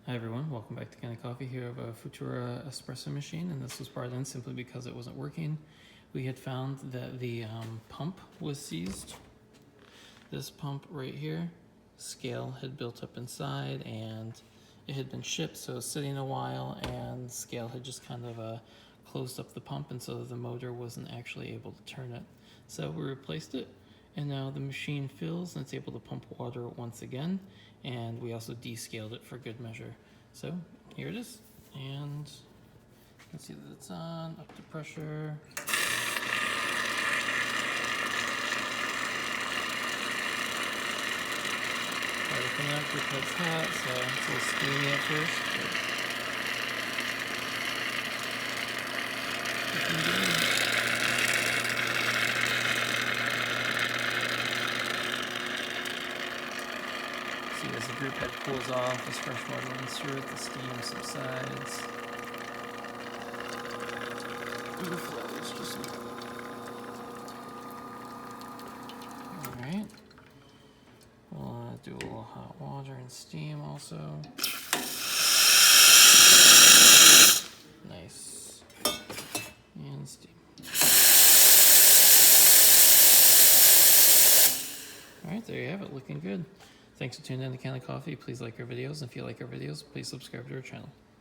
Hi everyone, welcome back to Kanen Coffee. Here I have a Futura espresso machine, and this was brought in simply because it wasn't working. We had found that the pump was seized. This pump right here, scale had built up inside and it had been shipped, so it was sitting a while, and scale had just kind of closed up the pump, and so the motor wasn't actually able to turn it. So we replaced it, and now the machine fills and it's able to pump water once again, and we also descaled it for good measure. So here it is, and you can see that it's on, up to pressure. Everything up because it's hot, so it's a little steamy at first. See, as the group head cools off, as fresh water runs through it, the steam subsides. And the flow is just alright. We'll do a little hot water and steam also. Nice. And steam. Alright, there you have it, looking good. Thanks for tuning in to Kanen Coffee. Please like our videos, and if you like our videos, please subscribe to our channel.